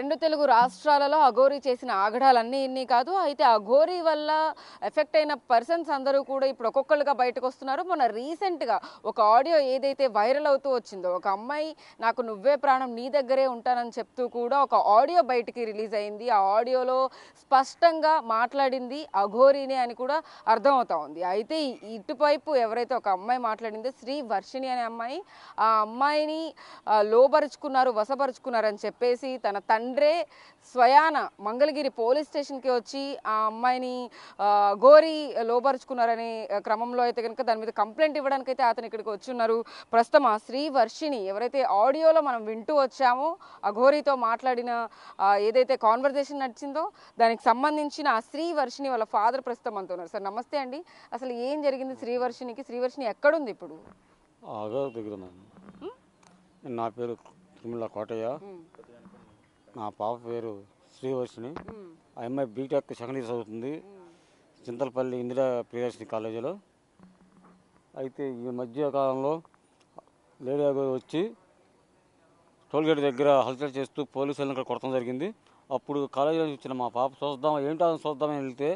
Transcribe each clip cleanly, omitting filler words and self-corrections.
రెండు తెలుగు రాష్ట్రాలలో అఘోరీ చేసిన ఆగడాలన్నీ ఇన్ని కాదు. అయితే అఘోరీ వల్ల ఎఫెక్ట్ అయిన పర్సన్స్ అందరూ కూడా ఇప్పుడు ఒక్కొక్కరుగా బయటకు వస్తున్నారు. మొన్న రీసెంట్గా ఒక ఆడియో ఏదైతే వైరల్ అవుతూ వచ్చిందో, ఒక అమ్మాయి నాకు నువ్వే ప్రాణం నీ దగ్గరే ఉంటానని చెప్తూ కూడా ఒక ఆడియో బయటికి రిలీజ్ అయింది. ఆ ఆడియోలో స్పష్టంగా మాట్లాడింది అఘోరీనే అని కూడా అర్థమవుతా ఉంది. అయితే ఇటువైపు ఎవరైతే ఒక అమ్మాయి మాట్లాడిందో శ్రీ వర్షిణి అనే అమ్మాయి, ఆ అమ్మాయిని లోబరుచుకున్నారు, వశపరుచుకున్నారని చెప్పేసి తన తండ్రే స్వయాన మంగళగిరి పోలీస్ స్టేషన్కి వచ్చి ఆ అమ్మాయిని గోరి లోబరుచుకున్నారనే క్రమంలో అయితే కనుక దాని మీద కంప్లైంట్ ఇవ్వడానికి అయితే అతను ఇక్కడికి వచ్చి ఉన్నారు. ప్రస్తుతం ఆ శ్రీ వర్షిణి ఎవరైతే ఆడియోలో మనం వింటూ వచ్చామో, ఆ ఘోరీతో మాట్లాడిన ఏదైతే కాన్వర్జేషన్ నడిచిందో దానికి సంబంధించిన ఆ శ్రీ వర్షిణి వాళ్ళ ఫాదర్ ప్రస్తుతం మనతో ఉన్నారు. సార్ నమస్తే అండి. అసలు ఏం జరిగింది శ్రీ వర్షిణికి? శ్రీ వర్షిణి ఎక్కడుంది ఇప్పుడు? నా పేరు తిరుమల కోటయ్య, నా పాప పేరు శ్రీవర్షిణి. ఆ అమ్మాయి బీటెక్ సెకండ్ ఇయర్ చదువుతుంది చింతలపల్లి ఇందిరా ప్రియదర్శిని కాలేజీలో. అయితే ఈ మధ్యకాలంలో లేడీ గారు వచ్చి టోల్గేట్ దగ్గర హల్చల్ చేస్తూ పోలీసులను ఇక్కడ కొట్టడం జరిగింది. అప్పుడు కాలేజీలో వచ్చిన మా పాప చూద్దామని వెళ్తే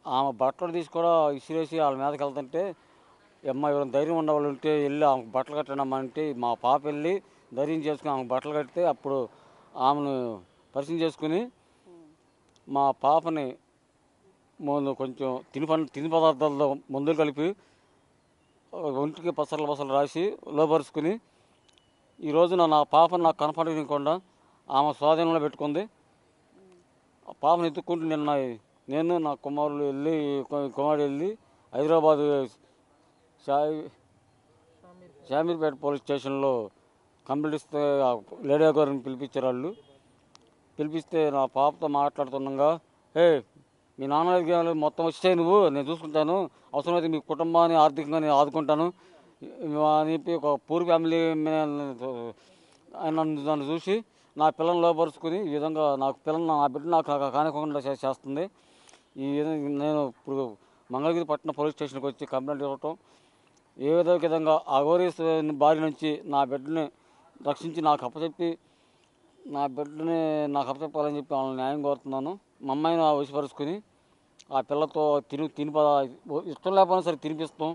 ఆమె బట్టలు తీసుకోవడం ఇసిరేసి వాళ్ళ మీదకి వెళ్తుంటే, అమ్మాయి ఎవరైనా ధైర్యం ఉన్న వాళ్ళు ఉంటే వెళ్ళి ఆమెకు బట్టలు కట్టడమ్మా అంటే మా పాప వెళ్ళి ధైర్యం చేసుకుని ఆమెకు బట్టలు కడితే అప్పుడు ఆమెను పరిచయం చేసుకుని మా పాపని కొంచెం తిని పదార్థాలతో మందులు కలిపి ఒంటికి పసర్లు రాసి లోపరుచుకుని ఈ రోజున నా పాపను నాకు కనపడకుండా ఆమె స్వాధీనంలో పెట్టుకుంది. ఆ పాపను ఎత్తుక్కుంటూ నిన్న నేను నా కుమారుడు వెళ్ళి హైదరాబాదు షామీర్పేట పోలీస్ స్టేషన్లో కంప్లైంట్ ఇస్తే లేడీ గారిని పిలిపించారు. వాళ్ళు పిలిపిస్తే నా పాపతో మాట్లాడుతుండగా, మీ నాన్న మొత్తం వచ్చే నువ్వు నేను చూసుకుంటాను, అవసరమైతే మీ కుటుంబాన్ని ఆర్థికంగా నేను ఆదుకుంటాను అని చెప్పి ఒక పూర్ ఫ్యామిలీ నన్ను చూసి నా పిల్లల్ని లోపరుచుకుని ఈ విధంగా నా బిడ్డ నాకు కానివ్వకుండా చేస్తుంది. ఈ విధంగా నేను ఇప్పుడు మంగళగిరి పట్టణ పోలీస్ స్టేషన్కి వచ్చి కంప్లైంట్ ఇవ్వటం, ఏ విధంగా అఘోరీ బారి నుంచి నా బిడ్డని రక్షించి నాకు అప్పచెప్పాలని చెప్పి వాళ్ళని న్యాయం కోరుతున్నాను. మా అమ్మాయిని వశపరుచుకుని ఆ పిల్లతో ఇష్టం లేకపోయినా సరే తినిపిస్తాం.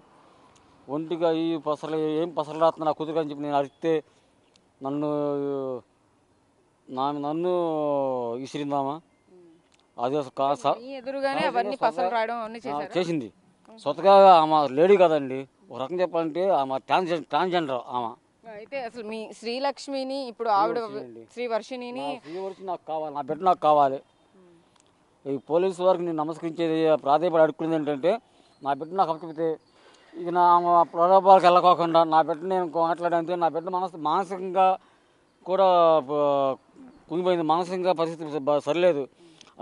ఒంటిగా ఏం పసరలు రాస్తున్నా నా కుదురు అని చెప్పి నేను అరిస్తే నన్ను విసిరిందామా. అది చేసింది స్వతగా. ఆమె లేడీ కదండి, ఒక రకం చెప్పాలంటే ఆమె ట్రాన్స్జెండర్. ఆమె అయితే అసలు మీ శ్రీలక్ష్మిని ఇప్పుడు ఆవిడ శ్రీ వర్షిణి నాకు కావాలి, నా బిడ్డ నాకు కావాలి. ఈ పోలీసు వారికి నేను నమస్కరించేది, ప్రాధాన్యపడి అడుక్కునేది ఏంటంటే, నా బిడ్డ నాకు అప్పచెప్తే ఇక నా ప్రలోభాలకు వెళ్ళకోకుండా నా బిడ్డ నేను మాట్లాడంతే నా బిడ్డ మానసికంగా కూడా కుంగిపోయింది. మానసికంగా పరిస్థితి సరిలేదు.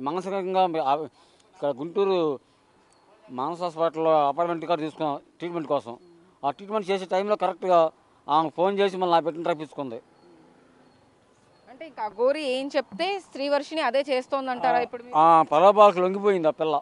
మానసికంగా ఇక్కడ గుంటూరు మానస హాస్పిటల్లో అపాయింట్మెంట్ కార్డు తీసుకున్నాం ట్రీట్మెంట్ కోసం. ఆ ట్రీట్మెంట్ చేసే టైంలో కరెక్ట్గా ఆమె ఫోన్ చేసి మళ్ళీ నా బిడ్డను రప్పించుకుంది. అంటే ఇంకా అఘోరీ ఏం చెప్తే శ్రీవర్షిని అదే చేస్తోందంటారా? ఇప్పుడు ప్రలోభాలకు లొంగిపోయింది ఆ పిల్ల.